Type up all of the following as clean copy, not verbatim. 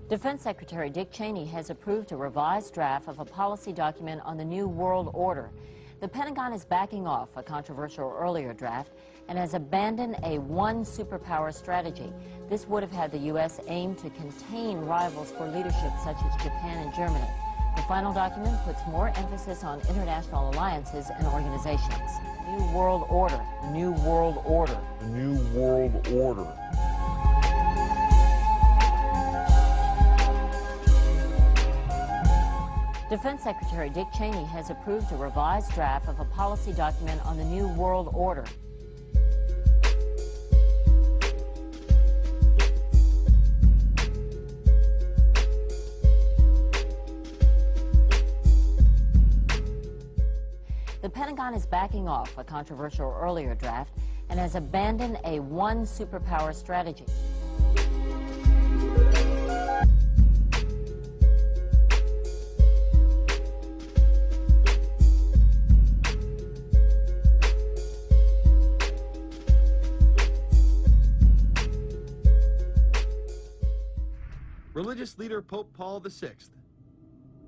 Defense Secretary Dick Cheney has approved a revised draft of a policy document on the New World Order. The Pentagon is backing off a controversial earlier draft and has abandoned a one superpower strategy. This would have had the U.S. aim to contain rivals for leadership such as Japan and Germany. The final document puts more emphasis on international alliances and organizations. New World Order. New World Order. New World Order. Defense Secretary Dick Cheney has approved a revised draft of a policy document on the New World Order. The Pentagon is backing off a controversial earlier draft and has abandoned a one superpower strategy. Religious leader Pope Paul VI,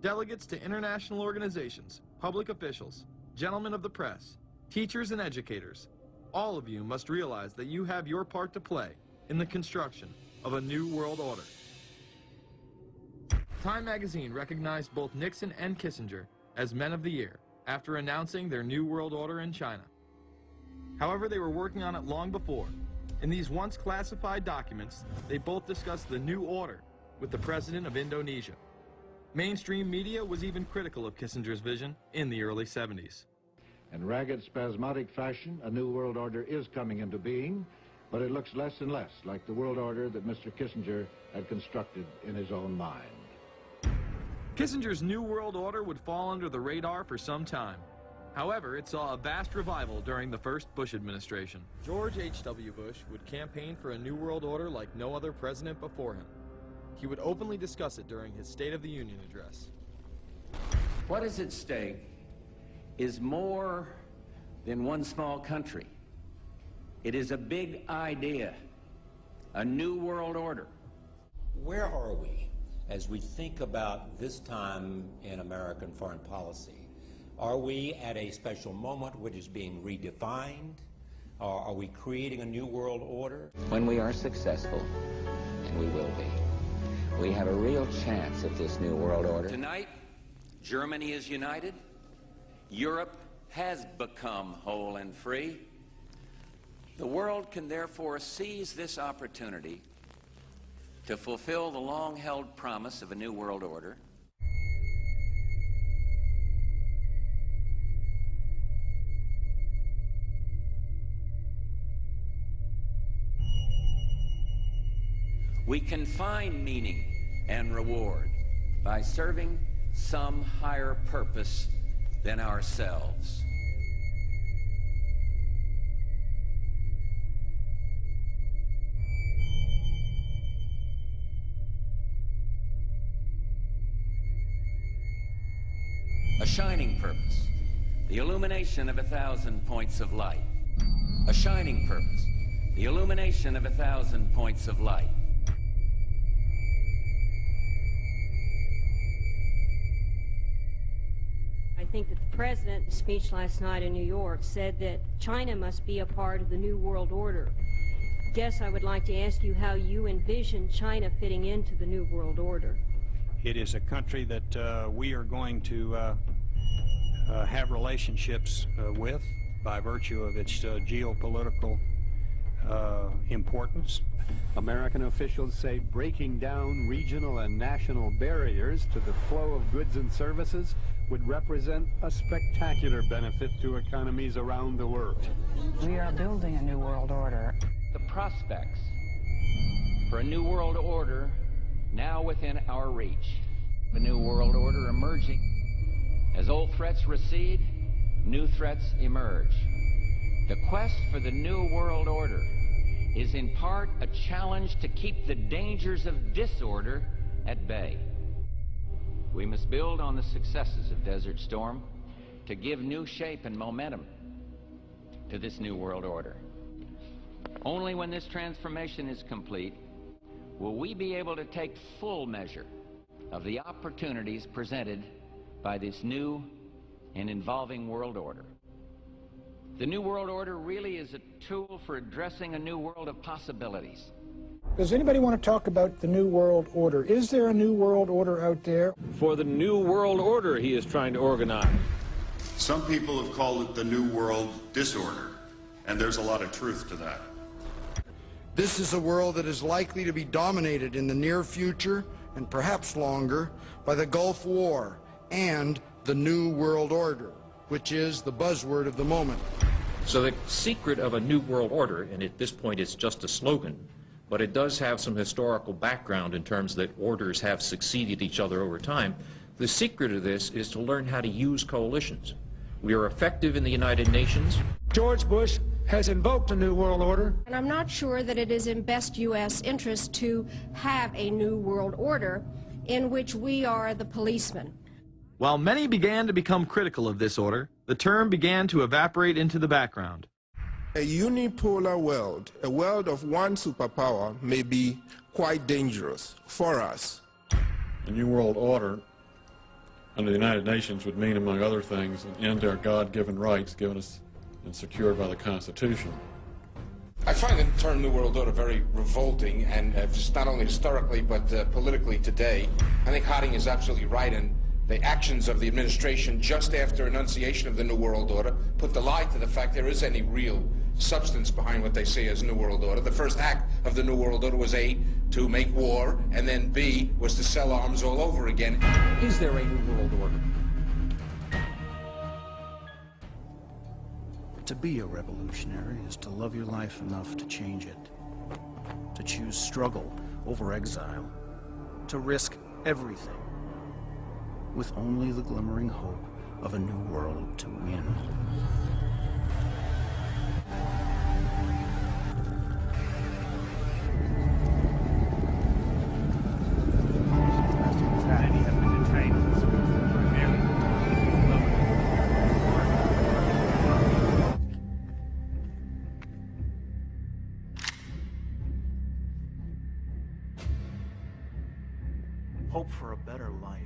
delegates to international organizations, public officials, gentlemen of the press, teachers and educators, all of you must realize that you have your part to play in the construction of a new world order. Time magazine recognized both Nixon and Kissinger as Men of the Year after announcing their new world order in China. However, they were working on it long before. In these once classified documents, they both discussed the new order with the president of Indonesia. Mainstream media was even critical of Kissinger's vision in the early 70s. In ragged, spasmodic fashion, a new world order is coming into being, but it looks less and less like the world order that Mr. Kissinger had constructed in his own mind. Kissinger's new world order would fall under the radar for some time. However, it saw a vast revival during the first Bush administration. George H.W. Bush would campaign for a new world order like no other president before him. He would openly discuss it during his State of the Union address. What is at stake is more than one small country. It is a big idea, a new world order. Where are we as we think about this time in American foreign policy? Are we at a special moment which is being redefined? Or are we creating a new world order? When we are successful, and we will be, we have a real chance at this new world order. Tonight, Germany is united. Europe has become whole and free. The world can therefore seize this opportunity to fulfill the long-held promise of a new world order. We can find meaning and reward by serving some higher purpose than ourselves. A shining purpose, the illumination of 1,000 points of light. A shining purpose, the illumination of 1,000 points of light. I think that the president's speech last night in New York said that China must be a part of the New World Order. Guess I would like to ask you how you envision China fitting into the New World Order. It is a country that we are going to have relationships with by virtue of its geopolitical importance. American officials say breaking down regional and national barriers to the flow of goods and services would represent a spectacular benefit to economies around the world. We are building a new world order. The prospects for a new world order now within our reach. A new world order emerging. As old threats recede, new threats emerge. The quest for the new world order is in part a challenge to keep the dangers of disorder at bay. We must build on the successes of Desert Storm to give new shape and momentum to this new world order. Only when this transformation is complete will we be able to take full measure of the opportunities presented by this new and evolving world order. The new world order really is a tool for addressing a new world of possibilities. Does anybody want to talk about the new world order? Is there a new world order out there? For the new world order he is trying to organize. Some people have called it the new world disorder, and there's a lot of truth to that. This is a world that is likely to be dominated in the near future, and perhaps longer, by the Gulf War and the New World Order, which is the buzzword of the moment. So the secret of a new world order, and at this point it's just a slogan, but it does have some historical background in terms that orders have succeeded each other over time. The secret of this is to learn how to use coalitions. We are effective in the United Nations. George Bush has invoked a new world order. And I'm not sure that it is in best U.S. interest to have a new world order in which we are the policemen. While many began to become critical of this order, the term began to evaporate into the background. A unipolar world, a world of one superpower, may be quite dangerous for us. The New World Order under the United Nations would mean, among other things, an end to our God-given rights given us and secured by the Constitution. I find the term New World Order very revolting, and just not only historically but politically today. I think Harding is absolutely right, and the actions of the administration just after enunciation of the New World Order put the lie to the fact there is any real substance behind what they say as New World Order. The first act of the New World Order was A, to make war, and then B, was to sell arms all over again. Is there a new world order? To be a revolutionary is to love your life enough to change it, to choose struggle over exile, to risk everything, with only the glimmering hope of a new world to win. Hope for a better life.